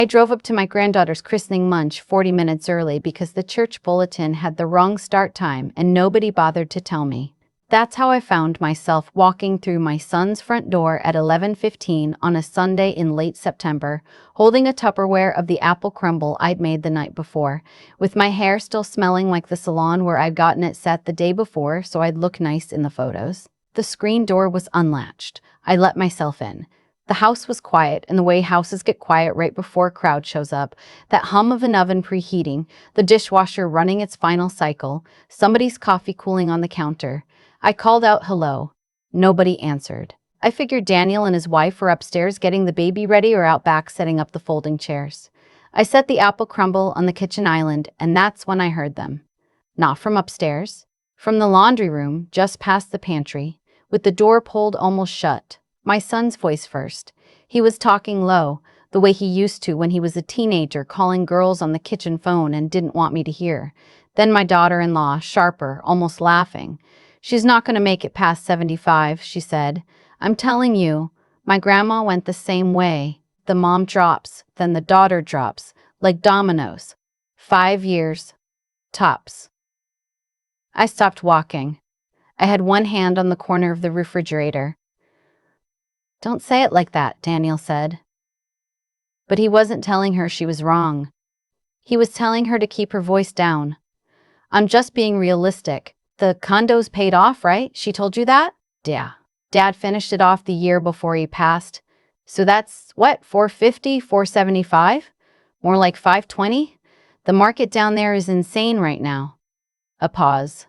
I drove up to my granddaughter's christening lunch 40 minutes early because the church bulletin had the wrong start time and nobody bothered to tell me. That's how I found myself walking through my son's front door at 11:15 on a Sunday in late September, holding a Tupperware of the apple crumble I'd made the night before, with my hair still smelling like the salon where I'd gotten it set the day before so I'd look nice in the photos. The screen door was unlatched. I let myself in. The house was quiet, and the way houses get quiet right before a crowd shows up, that hum of an oven preheating, the dishwasher running its final cycle, somebody's coffee cooling on the counter. I called out hello. Nobody answered. I figured Daniel and his wife were upstairs getting the baby ready or out back setting up the folding chairs. I set the apple crumble on the kitchen island, and that's when I heard them. Not from upstairs. From the laundry room, just past the pantry, with the door pulled almost shut. My son's voice first. He was talking low, the way he used to when he was a teenager, calling girls on the kitchen phone and didn't want me to hear. Then my daughter-in-law, sharper, almost laughing. "She's not going to make it past 75, she said. "I'm telling you, my grandma went the same way. The mom drops, then the daughter drops, like dominoes. 5 years. Tops." I stopped walking. I had one hand on the corner of the refrigerator. "Don't say it like that," Daniel said. But he wasn't telling her she was wrong. He was telling her to keep her voice down. "I'm just being realistic. The condo's paid off, right? She told you that?" "Yeah. Dad finished it off the year before he passed. So that's, what, 450, 475? More like 520? The market down there is insane right now." A pause.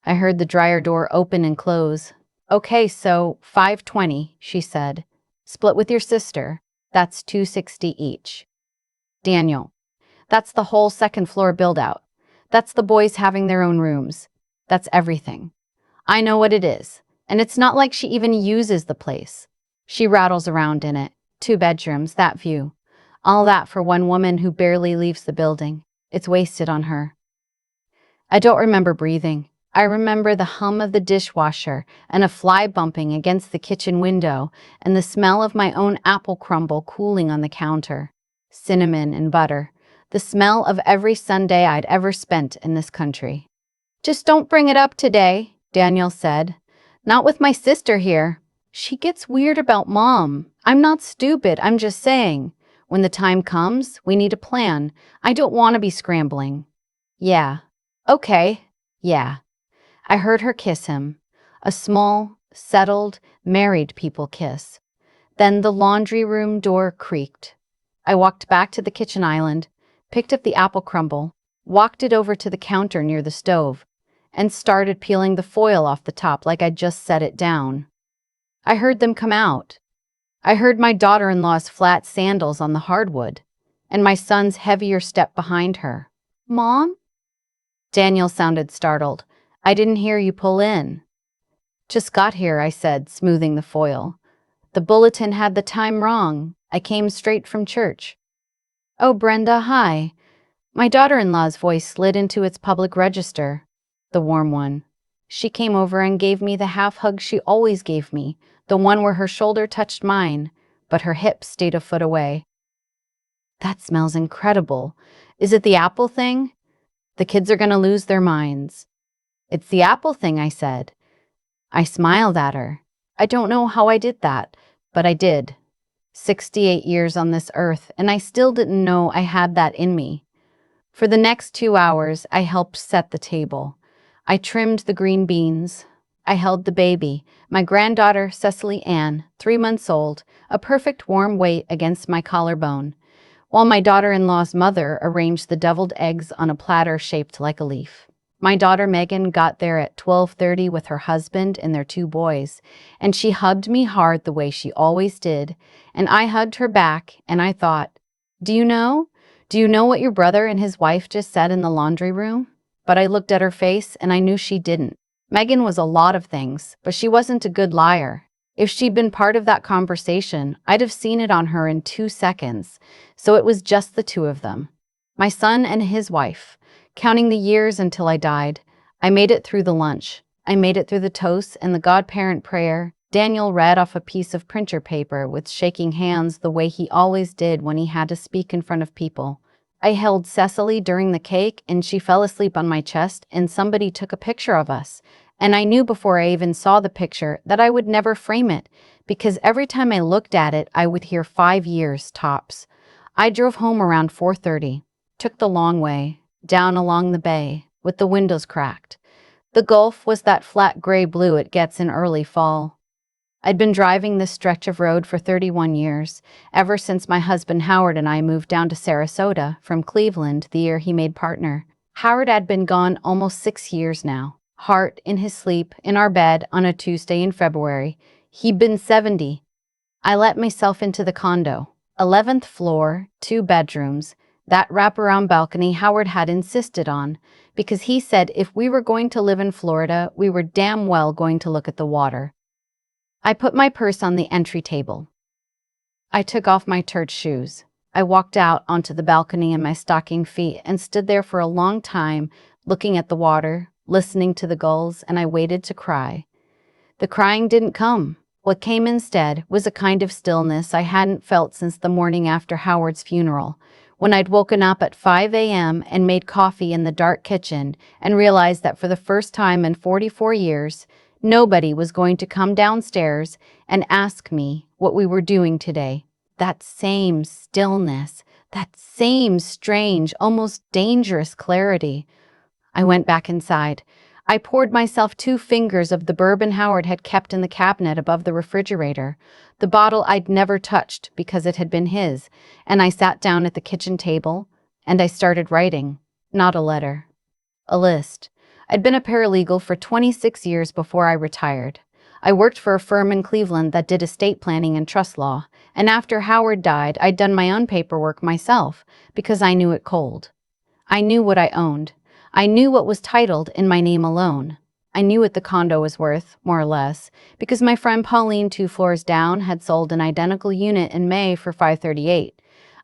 I heard the dryer door open and close. "Okay, so 520, she said. "Split with your sister. That's 260 each." "Daniel, that's the whole second floor build-out. That's the boys having their own rooms. That's everything. I know what it is. And it's not like she even uses the place. She rattles around in it. 2 bedrooms, that view. All that for one woman who barely leaves the building. It's wasted on her." I don't remember breathing. I remember the hum of the dishwasher and a fly bumping against the kitchen window and the smell of my own apple crumble cooling on the counter. Cinnamon and butter. The smell of every Sunday I'd ever spent in this country. "Just don't bring it up today," Daniel said. "Not with my sister here. She gets weird about Mom. I'm not stupid, I'm just saying. When the time comes, we need a plan. I don't want to be scrambling." "Yeah. Okay. Yeah." I heard her kiss him. A small, settled, married people kiss. Then the laundry room door creaked. I walked back to the kitchen island, picked up the apple crumble, walked it over to the counter near the stove, and started peeling the foil off the top like I'd just set it down. I heard them come out. I heard my daughter-in-law's flat sandals on the hardwood, and my son's heavier step behind her. "Mom?" Daniel sounded startled. "I didn't hear you pull in." "Just got here," I said, smoothing the foil. "The bulletin had the time wrong. I came straight from church." "Oh, Brenda, hi." My daughter-in-law's voice slid into its public register, the warm one. She came over and gave me the half hug she always gave me, the one where her shoulder touched mine, but her hip stayed a foot away. "That smells incredible. Is it the apple thing? The kids are going to lose their minds." "It's the apple thing," I said. I smiled at her. I don't know how I did that, but I did. 68 years on this earth, and I still didn't know I had that in me. For the next 2 hours, I helped set the table. I trimmed the green beans. I held the baby, my granddaughter Cecily Ann, 3 months old, a perfect warm weight against my collarbone, while my daughter-in-law's mother arranged the deviled eggs on a platter shaped like a leaf. My daughter Megan got there at 12:30 with her husband and their 2 boys, and she hugged me hard the way she always did, and I hugged her back, and I thought, Do you know what your brother and his wife just said in the laundry room?" But I looked at her face, and I knew she didn't. Megan was a lot of things, but she wasn't a good liar. If she'd been part of that conversation, I'd have seen it on her in 2 seconds, so it was just the 2 of them. My son and his wife. Counting the years until I died, I made it through the lunch. I made it through the toast and the godparent prayer, Daniel read off a piece of printer paper with shaking hands the way he always did when he had to speak in front of people. I held Cecily during the cake and she fell asleep on my chest and somebody took a picture of us. And I knew before I even saw the picture that I would never frame it, because every time I looked at it, I would hear 5 years tops. I drove home around 4:30, took the long way, down along the bay, with the windows cracked. The Gulf was that flat gray blue it gets in early fall. I'd been driving this stretch of road for 31 years, ever since my husband Howard and I moved down to Sarasota from Cleveland the year he made partner. Howard had been gone almost 6 years now. Heart in his sleep, in our bed on a Tuesday in February. He'd been 70. I let myself into the condo. 11th floor, 2 bedrooms, that wraparound balcony Howard had insisted on, because he said if we were going to live in Florida, we were damn well going to look at the water. I put my purse on the entry table. I took off my church shoes. I walked out onto the balcony in my stocking feet and stood there for a long time, looking at the water, listening to the gulls, and I waited to cry. The crying didn't come. What came instead was a kind of stillness I hadn't felt since the morning after Howard's funeral, when I'd woken up at 5 a.m. and made coffee in the dark kitchen and realized that for the first time in 44 years, nobody was going to come downstairs and ask me what we were doing today. That same stillness, that same strange, almost dangerous clarity. I went back inside. I poured myself 2 fingers of the bourbon Howard had kept in the cabinet above the refrigerator, the bottle I'd never touched because it had been his, and I sat down at the kitchen table, and I started writing. Not a letter. A list. I'd been a paralegal for 26 years before I retired. I worked for a firm in Cleveland that did estate planning and trust law, and after Howard died, I'd done my own paperwork myself because I knew it cold. I knew what I owned. I knew what was titled in my name alone. I knew what the condo was worth, more or less, because my friend Pauline 2 floors down had sold an identical unit in May for $538.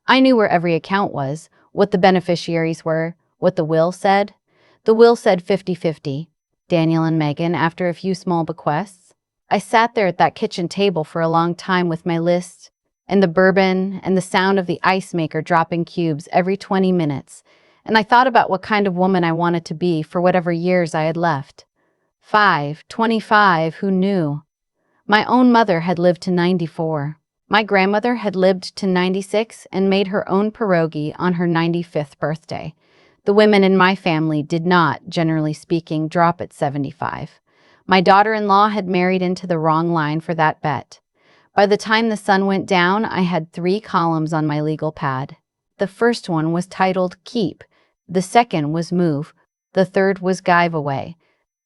I knew where every account was, what the beneficiaries were, what the will said. The will said 50-50, Daniel and Megan, after a few small bequests. I sat there at that kitchen table for a long time with my list, and the bourbon, and the sound of the ice maker dropping cubes every 20 minutes. And I thought about what kind of woman I wanted to be for whatever years I had left. 25, who knew? My own mother had lived to 94. My grandmother had lived to 96 and made her own pierogi on her 95th birthday. The women in my family did not, generally speaking, drop at 75. My daughter-in-law had married into the wrong line for that bet. By the time the sun went down, I had 3 columns on my legal pad. The first one was titled Keep. The second was Move. The third was Give Away.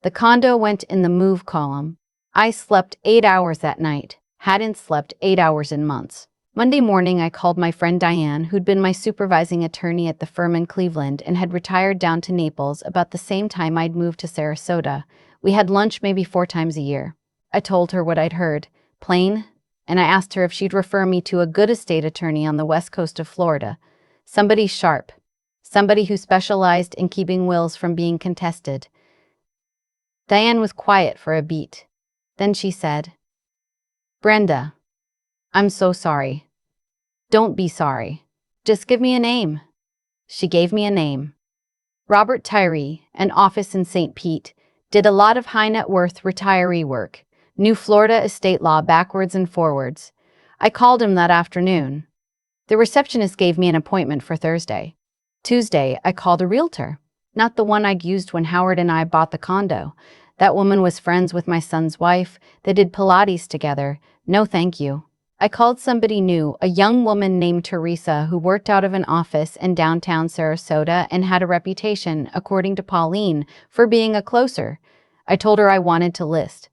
The condo went in the Move column. I slept 8 hours that night. Hadn't slept 8 hours in months. Monday morning, I called my friend Diane, who'd been my supervising attorney at the firm in Cleveland and had retired down to Naples about the same time I'd moved to Sarasota. We had lunch maybe 4 times a year. I told her what I'd heard, plain, and I asked her if she'd refer me to a good estate attorney on the west coast of Florida. Somebody sharp. Somebody who specialized in keeping wills from being contested. Diane was quiet for a beat. Then she said, "Brenda, I'm so sorry." "Don't be sorry. Just give me a name." She gave me a name. Robert Tyree, an office in St. Pete, did a lot of high net worth retiree work, knew Florida estate law backwards and forwards. I called him that afternoon. The receptionist gave me an appointment for Thursday. Tuesday, I called a realtor, not the one I'd used when Howard and I bought the condo. That woman was friends with my son's wife. They did Pilates together. No, thank you. I called somebody new, a young woman named Teresa who worked out of an office in downtown Sarasota and had a reputation, according to Pauline, for being a closer. I told her I wanted to list.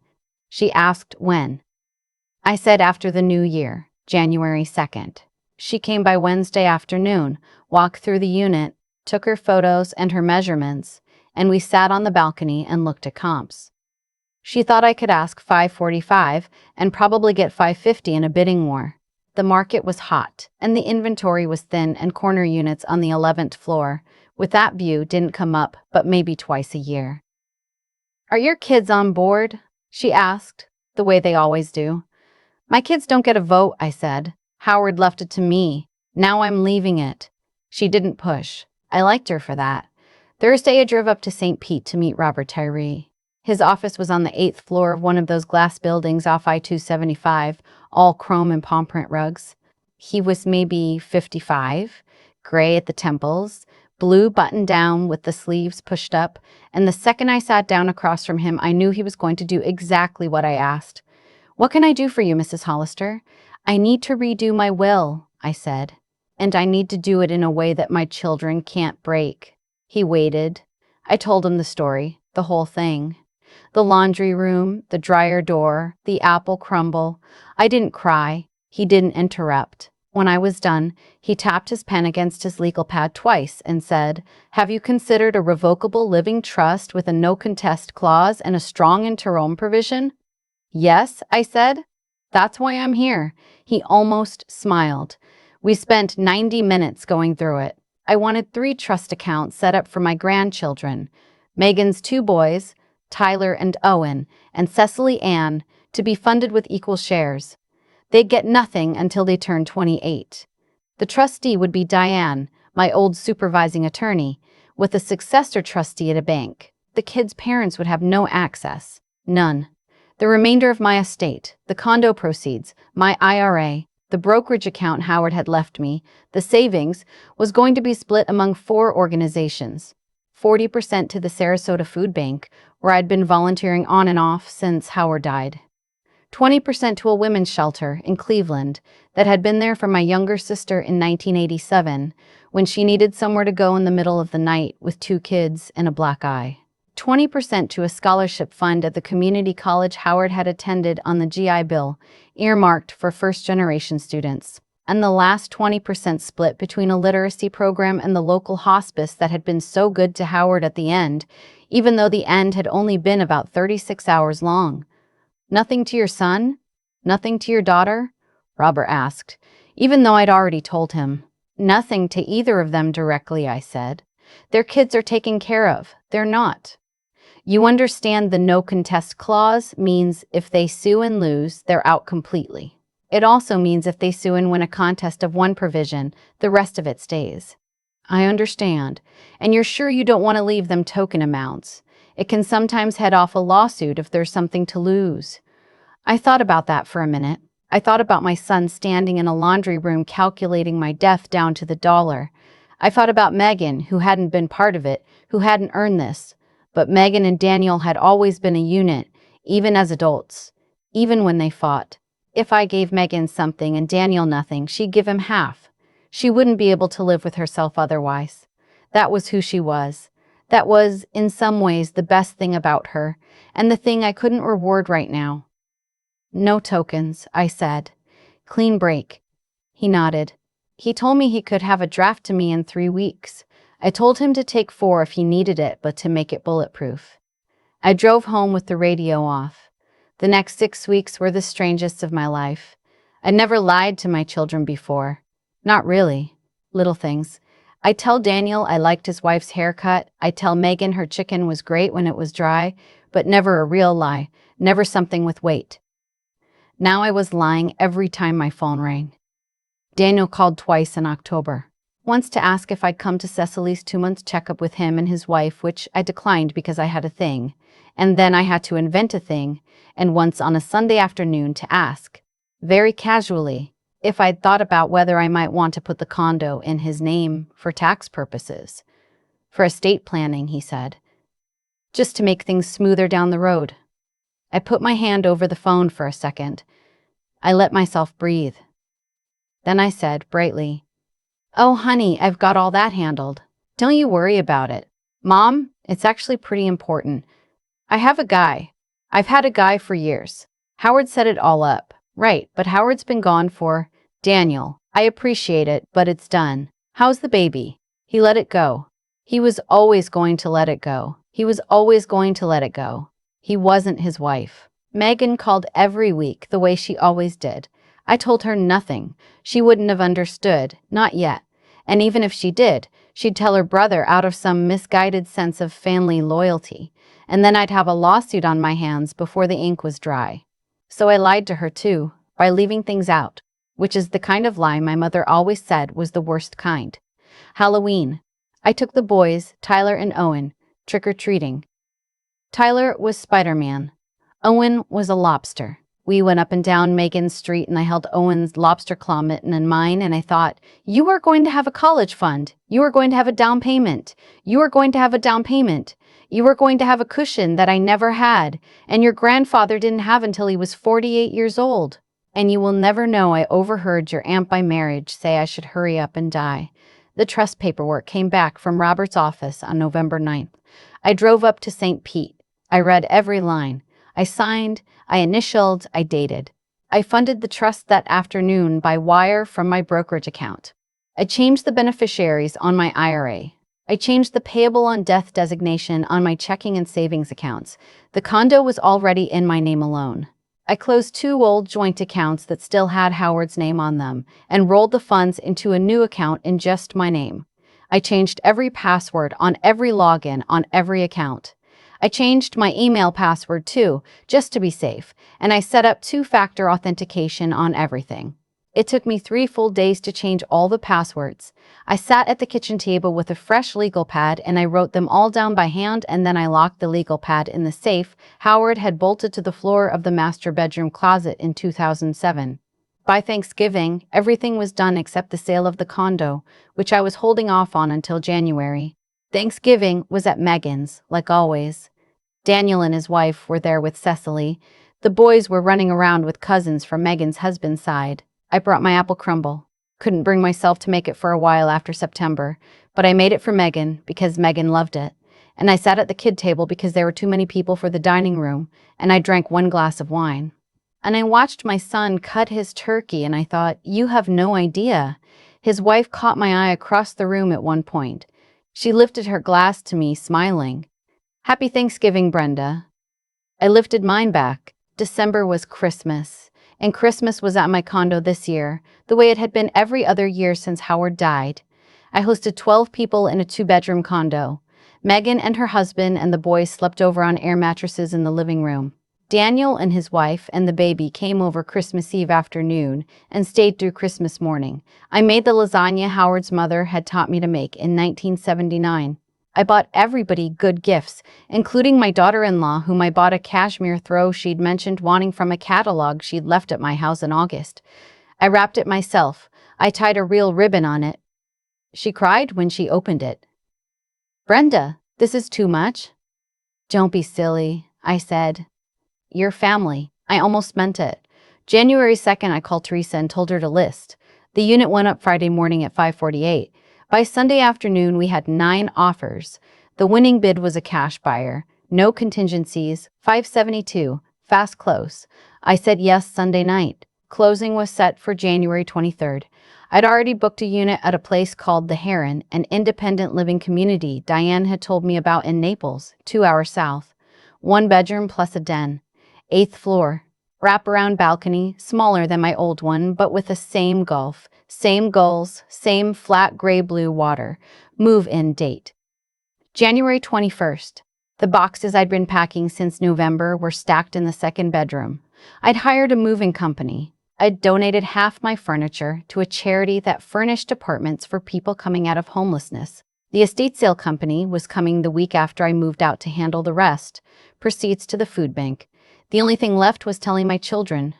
She asked when. I said after the new year, January 2nd. She came by Wednesday afternoon, walked through the unit, took her photos and her measurements, and we sat on the balcony and looked at comps. She thought I could ask $545 and probably get $550 in a bidding war. The market was hot, and the inventory was thin, and corner units on the 11th floor, with that view, didn't come up but maybe twice a year. "Are your kids on board?" she asked. the way they always do. My kids don't get a vote, I said. Howard left it to me. Now I'm leaving it. She didn't push. I liked her for that. Thursday, I drove up to St. Pete to meet Robert Tyree. His office was on the 8th floor of one of those glass buildings off I-275, all chrome and palm print rugs. He was maybe 55, gray at the temples, blue button down with the sleeves pushed up, and the second I sat down across from him, I knew he was going to do exactly what I asked. "What can I do for you, Mrs. Hollister?" "I need to redo my will," I said, "and I need to do it in a way that my children can't break." He waited. I told him the story, the whole thing. The laundry room, the dryer door, the apple crumble. I didn't cry. He didn't interrupt. When I was done, he tapped his pen against his legal pad twice and said, "Have you considered a revocable living trust with a no-contest clause and a strong interim provision?" "Yes," I said. "That's why I'm here." He almost smiled. We spent 90 minutes going through it. I wanted 3 trust accounts set up for my grandchildren, Megan's 2 boys, Tyler and Owen, and Cecily Ann, to be funded with equal shares. They'd get nothing until they turned 28. The trustee would be Diane, my old supervising attorney, with a successor trustee at a bank. The kids' parents would have no access. None. The remainder of my estate, the condo proceeds, my IRA, the brokerage account Howard had left me, the savings, was going to be split among 4 organizations. 40% to the Sarasota Food Bank, where I'd been volunteering on and off since Howard died. 20% to a women's shelter in Cleveland that had been there for my younger sister in 1987 when she needed somewhere to go in the middle of the night with 2 kids and a black eye. 20% to a scholarship fund at the community college Howard had attended on the GI Bill, earmarked for first-generation students. And the last 20% split between a literacy program and the local hospice that had been so good to Howard at the end, even though the end had only been about 36 hours long. "Nothing to your son? Nothing to your daughter?" Robert asked, even though I'd already told him. "Nothing to either of them directly," I said. "Their kids are taken care of. They're not. You understand the no contest clause means if they sue and lose, they're out completely. It also means if they sue and win a contest of one provision, the rest of it stays." "I understand. And you're sure you don't want to leave them token amounts? It can sometimes head off a lawsuit if there's something to lose." I thought about that for a minute. I thought about my son standing in a laundry room calculating my death down to the dollar. I thought about Megan, who hadn't been part of it, who hadn't earned this. But Megan and Daniel had always been a unit, even as adults, even when they fought. If I gave Megan something and Daniel nothing, she'd give him half. She wouldn't be able to live with herself otherwise. That was who she was. That was, in some ways, the best thing about her, and the thing I couldn't reward right now. "No tokens," I said. "Clean break." He nodded. He told me he could have a draft to me in 3 weeks. I told him to take 4 if he needed it, but to make it bulletproof. I drove home with the radio off. The next 6 weeks were the strangest of my life. I'd never lied to my children before. Not really. Little things. I'd tell Daniel I liked his wife's haircut. I'd tell Megan her chicken was great when it was dry, but never a real lie, never something with weight. Now I was lying every time my phone rang. Daniel called twice in October. Once to ask if I'd come to Cecily's 2-month checkup with him and his wife, which I declined because I had a thing. And then I had to invent a thing, and once on a Sunday afternoon to ask, very casually, if I'd thought about whether I might want to put the condo in his name for tax purposes. For estate planning, he said. Just to make things smoother down the road. I put my hand over the phone for a second. I let myself breathe. Then I said, brightly, "Oh, honey, I've got all that handled. Don't you worry about it. Mom, it's actually pretty important. I have a guy. I've had a guy for years. Howard set it all up. Right, but Howard's been gone for... Daniel, I appreciate it, but it's done. How's the baby?" He let it go. He was always going to let it go. He was always going to let it go. He wasn't his wife. Megan called every week the way she always did. I told her nothing. She wouldn't have understood, not yet. And even if she did, she'd tell her brother out of some misguided sense of family loyalty. And then I'd have a lawsuit on my hands before the ink was dry. So I lied to her too, by leaving things out, which is the kind of lie my mother always said was the worst kind. Halloween. I took the boys, Tyler and Owen, trick-or-treating. Tyler was Spider-Man. Owen was a lobster. We went up and down Megan's street and I held Owen's lobster claw mitten in mine and I thought, you are going to have a college fund. You are going to have a down payment. You are going to have a down payment. You are going to have a cushion that I never had and your grandfather didn't have until he was 48 years old. And you will never know I overheard your aunt by marriage say I should hurry up and die. The trust paperwork came back from Robert's office on November 9th. I drove up to St. Pete. I read every line. I signed, I initialed, I dated. I funded the trust that afternoon by wire from my brokerage account. I changed the beneficiaries on my IRA. I changed the payable on death designation on my checking and savings accounts. The condo was already in my name alone. I closed 2 old joint accounts that still had Howard's name on them and rolled the funds into a new account in just my name. I changed every password on every login on every account. I changed my email password too, just to be safe, and I set up 2-factor authentication on everything. It took me 3 full days to change all the passwords. I sat at the kitchen table with a fresh legal pad and I wrote them all down by hand and then I locked the legal pad in the safe Howard had bolted to the floor of the master bedroom closet in 2007. By Thanksgiving, everything was done except the sale of the condo, which I was holding off on until January. Thanksgiving was at Megan's, like always. Daniel and his wife were there with Cecily. The boys were running around with cousins from Megan's husband's side. I brought my apple crumble. Couldn't bring myself to make it for a while after September, but I made it for Megan because Megan loved it. And I sat at the kid table because there were too many people for the dining room, and I drank 1 glass of wine. And I watched my son cut his turkey and I thought, you have no idea. His wife caught my eye across the room at one point. She lifted her glass to me, smiling. Happy Thanksgiving, Brenda. I lifted mine back. December was Christmas, and Christmas was at my condo this year, the way it had been every other year since Howard died. I hosted 12 people in a 2-bedroom condo. Megan and her husband and the boys slept over on air mattresses in the living room. Daniel and his wife and the baby came over Christmas Eve afternoon and stayed through Christmas morning. I made the lasagna Howard's mother had taught me to make in 1979. I bought everybody good gifts, including my daughter-in-law, whom I bought a cashmere throw she'd mentioned wanting from a catalog she'd left at my house in August. I wrapped it myself. I tied a real ribbon on it. She cried when she opened it. Brenda, this is too much. Don't be silly, I said. Your family. I almost meant it. January 2nd, I called Teresa and told her to list. The unit went up Friday morning at 5:48. By Sunday afternoon, we had 9 offers. The winning bid was a cash buyer. No contingencies. 572. Fast close. I said yes Sunday night. Closing was set for January 23rd. I'd already booked a unit at a place called The Heron, an independent living community Diane had told me about in Naples, 2 hours south. 1 bedroom plus a den. 8th floor. Wraparound balcony, smaller than my old one, but with the same gulf, same gulls, same flat gray-blue water. Move-in date. January 21st. The boxes I'd been packing since November were stacked in the 2nd bedroom. I'd hired a moving company. I'd donated half my furniture to a charity that furnished apartments for people coming out of homelessness. The estate sale company was coming the week after I moved out to handle the rest. Proceeds to the food bank. The only thing left was telling my children.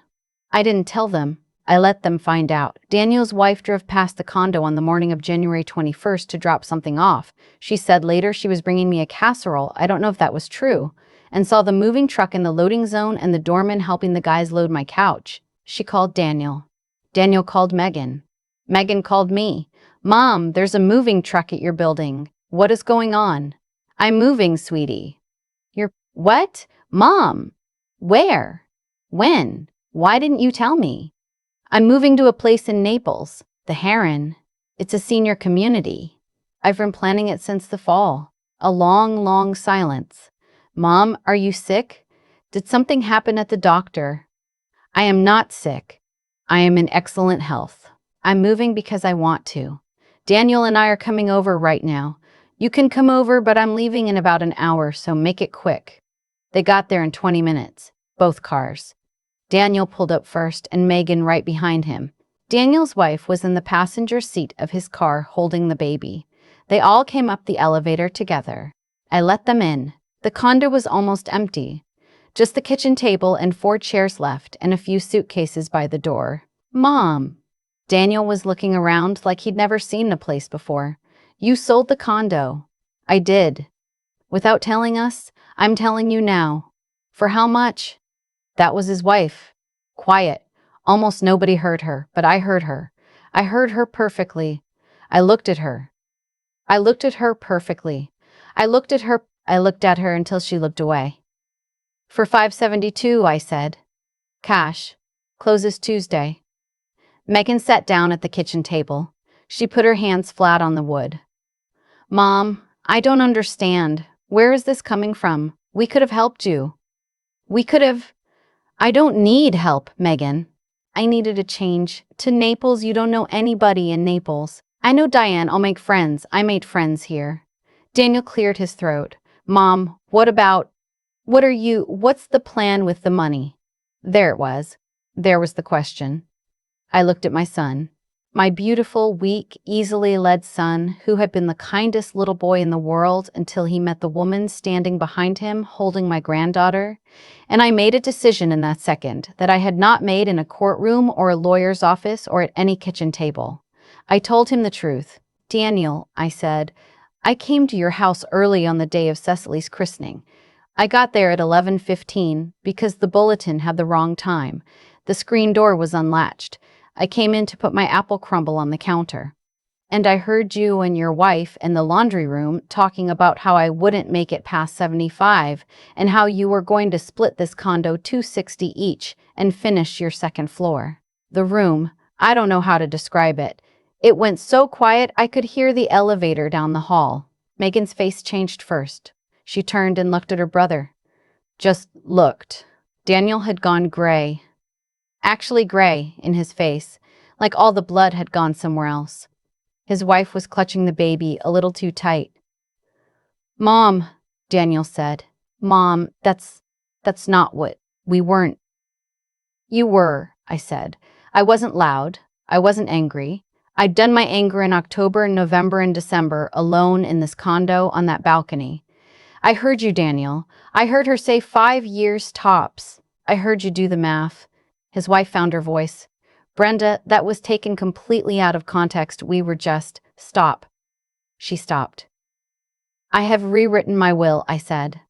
I didn't tell them. I let them find out. Daniel's wife drove past the condo on the morning of January 21st to drop something off. She said later she was bringing me a casserole. I don't know if that was true. And saw the moving truck in the loading zone and the doorman helping the guys load my couch. She called Daniel. Daniel called Megan. Megan called me. Mom, there's a moving truck at your building. What is going on? I'm moving, sweetie. You're what? Mom. Where? When? Why didn't you tell me? I'm moving to a place in Naples, the Heron. It's a senior community. I've been planning it since the fall. A long, long silence. Mom, are you sick? Did something happen at the doctor? I am not sick. I am in excellent health. I'm moving because I want to. Daniel and I are coming over right now. You can come over, but I'm leaving in about an hour, so make it quick. They got there in 20 minutes, both cars. Daniel pulled up first and Megan right behind him. Daniel's wife was in the passenger seat of his car holding the baby. They all came up the elevator together. I let them in. The condo was almost empty. Just the kitchen table and 4 chairs left and a few suitcases by the door. Mom! Daniel was looking around like he'd never seen the place before. You sold the condo. I did. Without telling us, I'm telling you now. For how much? That was his wife. Quiet. Almost nobody heard her, but I heard her. I heard her perfectly. I looked at her. I looked at her perfectly. I looked at her until she looked away. For $572, I said. Cash. Closes Tuesday. Megan sat down at the kitchen table. She put her hands flat on the wood. Mom, I don't understand. Where is this coming from? We could have helped you. We could have. I don't need help, Megan. I needed a change. To Naples, you don't know anybody in Naples. I know Diane, I'll make friends. I made friends here. Daniel cleared his throat. Mom, what's the plan with the money? There it was. There was the question. I looked at my son. My beautiful, weak, easily led son, who had been the kindest little boy in the world until he met the woman standing behind him holding my granddaughter. And I made a decision in that second that I had not made in a courtroom or a lawyer's office or at any kitchen table. I told him the truth. Daniel, I said, I came to your house early on the day of Cecily's christening. I got there at 11:15 because the bulletin had the wrong time. The screen door was unlatched. I came in to put my apple crumble on the counter. And I heard you and your wife in the laundry room talking about how I wouldn't make it past 75 and how you were going to split this condo $260 each and finish your second floor. The room, I don't know how to describe it. It went so quiet I could hear the elevator down the hall. Megan's face changed first. She turned and looked at her brother. Just looked. Daniel had gone gray. Actually gray in his face, like all the blood had gone somewhere else. His wife was clutching the baby a little too tight. Mom, Daniel said. Mom, that's not what we weren't. You were, I said. I wasn't loud. I wasn't angry. I'd done my anger in October and November and December alone in this condo on that balcony. I heard you, Daniel. I heard her say 5 years tops. I heard you do the math. His wife found her voice. Brenda, that was taken completely out of context. We were just, stop. She stopped. I have rewritten my will, I said.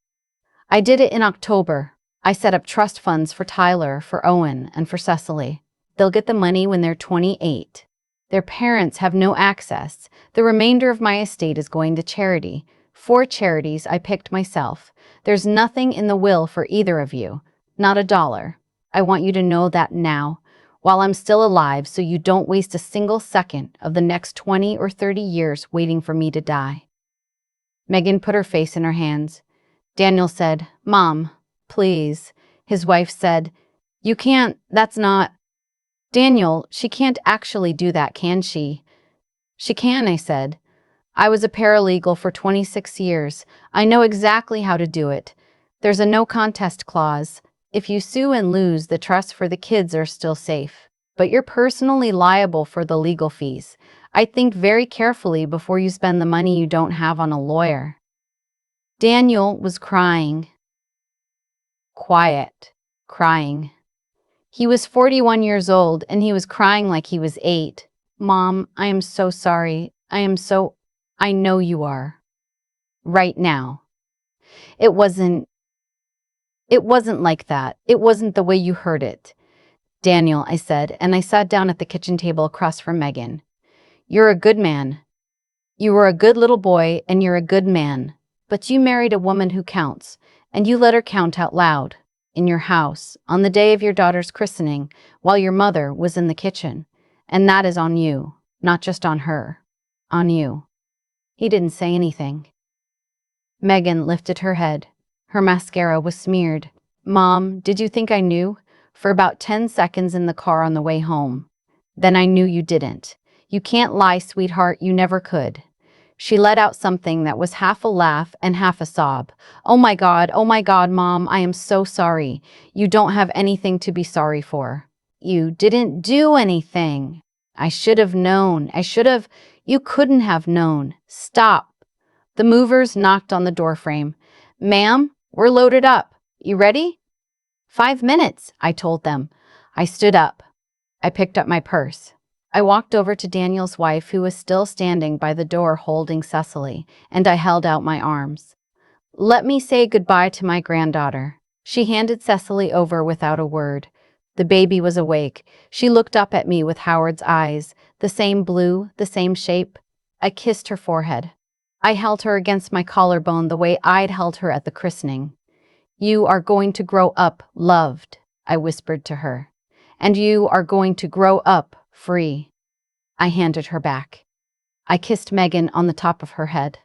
I did it in October. I set up trust funds for Tyler, for Owen, and for Cecily. They'll get the money when they're 28. Their parents have no access. The remainder of my estate is going to charity. 4 charities I picked myself. There's nothing in the will for either of you. Not a dollar. I want you to know that now, while I'm still alive, so you don't waste a single second of the next 20 or 30 years waiting for me to die. Megan put her face in her hands. Daniel said, Mom, please. His wife said, You can't, that's not. Daniel, she can't actually do that, can she? She can, I said. I was a paralegal for 26 years. I know exactly how to do it. There's a no contest clause. If you sue and lose, the trusts for the kids are still safe. But you're personally liable for the legal fees. I'd think very carefully before you spend the money you don't have on a lawyer. Daniel was crying. Quiet. Crying. He was 41 years old and he was crying like he was 8. Mom, I am so sorry. I know you are. Right now. It wasn't like that. It wasn't the way you heard it. Daniel, I said, and I sat down at the kitchen table across from Megan. You're a good man. You were a good little boy and you're a good man. But you married a woman who counts, and you let her count out loud. In your house, on the day of your daughter's christening, while your mother was in the kitchen. And that is on you, not just on her. On you. He didn't say anything. Megan lifted her head. Her mascara was smeared. Mom, did you think I knew? For about 10 seconds in the car on the way home. Then I knew you didn't. You can't lie, sweetheart, you never could. She let out something that was half a laugh and half a sob. Oh my God, Mom, I am so sorry. You don't have anything to be sorry for. You didn't do anything. I should have known. You couldn't have known. Stop. The movers knocked on the doorframe. Ma'am, we're loaded up. You ready? 5 minutes, I told them. I stood up. I picked up my purse. I walked over to Daniel's wife, who was still standing by the door holding Cecily, and I held out my arms. Let me say goodbye to my granddaughter. She handed Cecily over without a word. The baby was awake. She looked up at me with Howard's eyes, the same blue, the same shape. I kissed her forehead. I held her against my collarbone the way I'd held her at the christening. You are going to grow up loved, I whispered to her. And you are going to grow up free. I handed her back. I kissed Megan on the top of her head.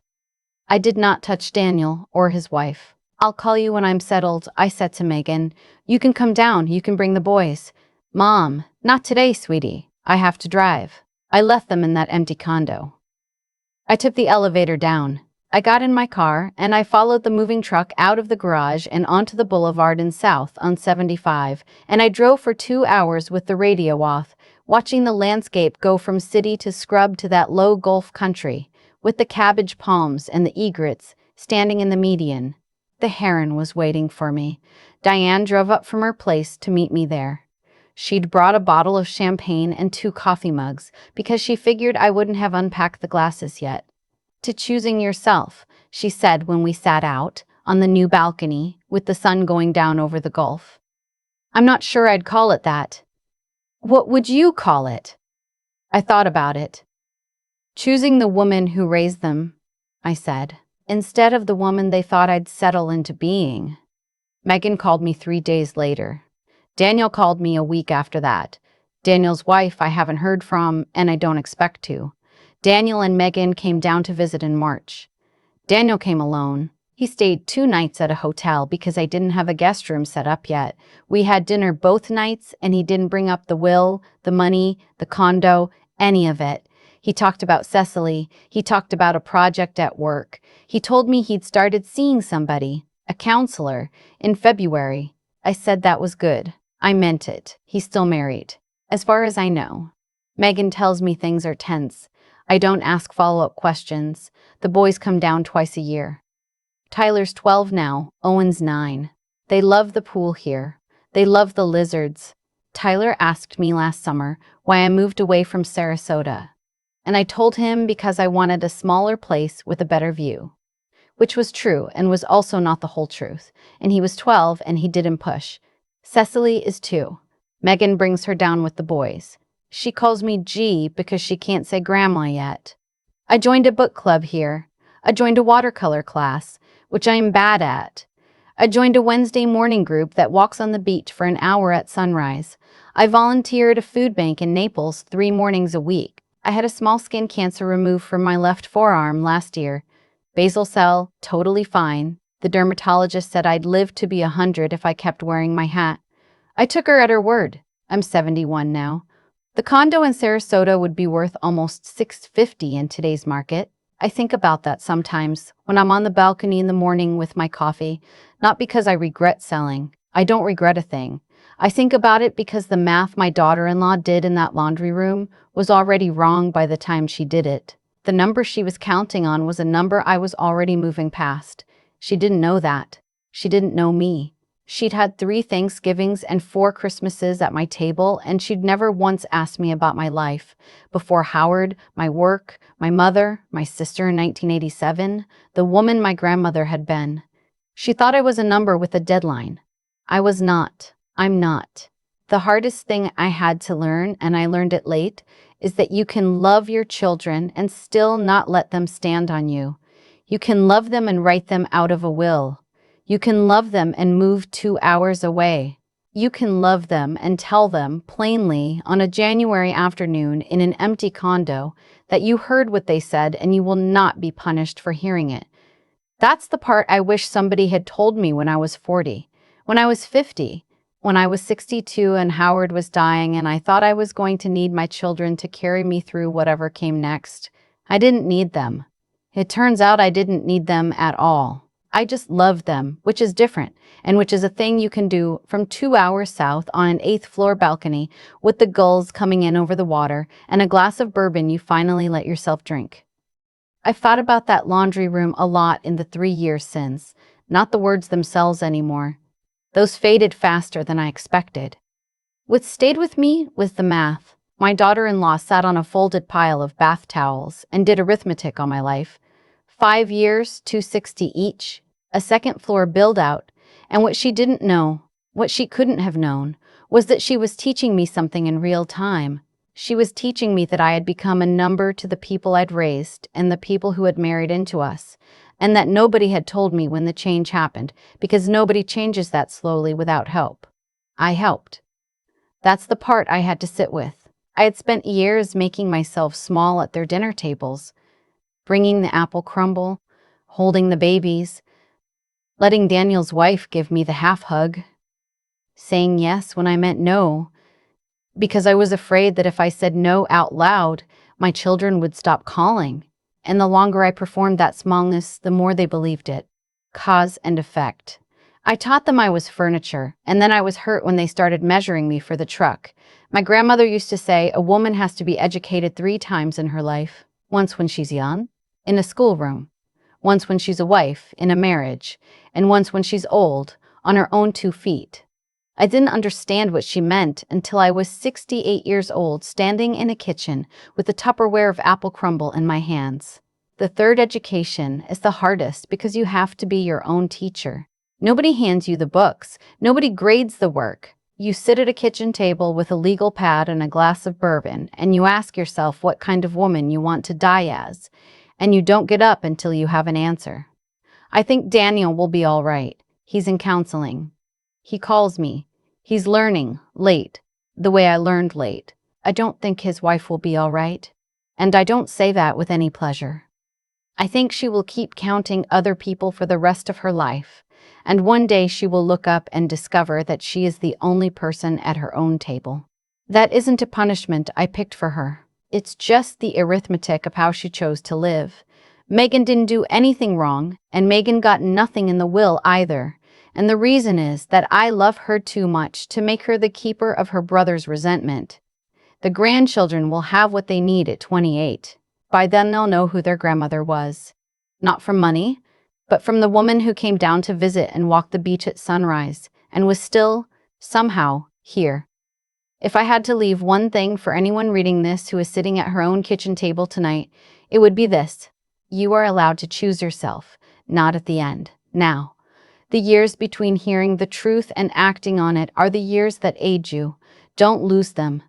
I did not touch Daniel or his wife. I'll call you when I'm settled, I said to Megan. You can come down, you can bring the boys. Mom, not today, sweetie. I have to drive. I left them in that empty condo. I took the elevator down. I got in my car, and I followed the moving truck out of the garage and onto the boulevard in south on 75, and I drove for 2 hours with the radio off, watching the landscape go from city to scrub to that low Gulf country, with the cabbage palms and the egrets standing in the median. The heron was waiting for me. Diane drove up from her place to meet me there. She'd brought a bottle of champagne and 2 coffee mugs because she figured I wouldn't have unpacked the glasses yet. To choosing yourself, she said when we sat out on the new balcony with the sun going down over the Gulf. I'm not sure I'd call it that. What would you call it? I thought about it. Choosing the woman who raised them, I said, instead of the woman they thought I'd settle into being. Megan called me 3 days later. Daniel called me a week after that. Daniel's wife I haven't heard from, and I don't expect to. Daniel and Megan came down to visit in March. Daniel came alone. He stayed 2 nights at a hotel because I didn't have a guest room set up yet. We had dinner both nights, and he didn't bring up the will, the money, the condo, any of it. He talked about Cecily. He talked about a project at work. He told me he'd started seeing somebody, a counselor, in February. I said that was good. I meant it. He's still married. As far as I know. Megan tells me things are tense. I don't ask follow-up questions. The boys come down twice a year. Tyler's 12 now, Owen's 9. They love the pool here. They love the lizards. Tyler asked me last summer why I moved away from Sarasota. And I told him because I wanted a smaller place with a better view. Which was true and was also not the whole truth. And he was 12 and he didn't push. Cecily is 2. Megan brings her down with the boys. She calls me G because she can't say grandma yet. I joined a book club here. I joined a watercolor class, which I am bad at. I joined a Wednesday morning group that walks on the beach for an hour at sunrise. I volunteer at a food bank in Naples 3 mornings a week. I had a small skin cancer removed from my left forearm last year. Basal cell, totally fine. The dermatologist said I'd live to be 100 if I kept wearing my hat. I took her at her word. I'm 71 now. The condo in Sarasota would be worth almost $650 in today's market. I think about that sometimes when I'm on the balcony in the morning with my coffee, not because I regret selling. I don't regret a thing. I think about it because the math my daughter-in-law did in that laundry room was already wrong by the time she did it. The number she was counting on was a number I was already moving past. She didn't know that. She didn't know me. She'd had 3 Thanksgivings and 4 Christmases at my table, and she'd never once asked me about my life. Before Howard, my work, my mother, my sister in 1987, the woman my grandmother had been. She thought I was a number with a deadline. I was not. I'm not. The hardest thing I had to learn, and I learned it late, is that you can love your children and still not let them stand on you. You can love them and write them out of a will. You can love them and move 2 hours away. You can love them and tell them plainly on a January afternoon in an empty condo that you heard what they said and you will not be punished for hearing it. That's the part I wish somebody had told me when I was 40, when I was 50, when I was 62 and Howard was dying and I thought I was going to need my children to carry me through whatever came next. I didn't need them. It turns out I didn't need them at all. I just loved them, which is different, and which is a thing you can do from 2 hours south on an 8th-floor balcony with the gulls coming in over the water and a glass of bourbon you finally let yourself drink. I've thought about that laundry room a lot in the 3 years since, not the words themselves anymore. Those faded faster than I expected. What stayed with me was the math. My daughter-in-law sat on a folded pile of bath towels and did arithmetic on my life. 5 years, 260 each, a second-floor build-out, and what she didn't know, what she couldn't have known, was that she was teaching me something in real time. She was teaching me that I had become a number to the people I'd raised and the people who had married into us, and that nobody had told me when the change happened, because nobody changes that slowly without help. I helped. That's the part I had to sit with. I had spent years making myself small at their dinner tables, bringing the apple crumble, holding the babies, letting Daniel's wife give me the half hug, saying yes when I meant no, because I was afraid that if I said no out loud, my children would stop calling. And the longer I performed that smallness, the more they believed it. Cause and effect. I taught them I was furniture, and then I was hurt when they started measuring me for the truck. My grandmother used to say a woman has to be educated 3 times in her life. Once when she's young, in a schoolroom. Once when she's a wife, in a marriage. And once when she's old, on her own 2 feet. I didn't understand what she meant until I was 68 years old, standing in a kitchen with a Tupperware of apple crumble in my hands. The third education is the hardest because you have to be your own teacher. Nobody hands you the books. Nobody grades the work. You sit at a kitchen table with a legal pad and a glass of bourbon, and you ask yourself what kind of woman you want to die as, and you don't get up until you have an answer. I think Daniel will be all right. He's in counseling. He calls me. He's learning, late, the way I learned late. I don't think his wife will be all right. And I don't say that with any pleasure. I think she will keep counting other people for the rest of her life. And one day she will look up and discover that she is the only person at her own table. That isn't a punishment I picked for her. It's just the arithmetic of how she chose to live. Megan didn't do anything wrong, and Megan got nothing in the will either. And the reason is that I love her too much to make her the keeper of her brother's resentment. The grandchildren will have what they need at 28. By then they'll know who their grandmother was. Not from money, but from the woman who came down to visit and walk the beach at sunrise, and was still, somehow, here. If I had to leave one thing for anyone reading this who is sitting at her own kitchen table tonight, it would be this. You are allowed to choose yourself, not at the end, now. The years between hearing the truth and acting on it are the years that aid you. Don't lose them.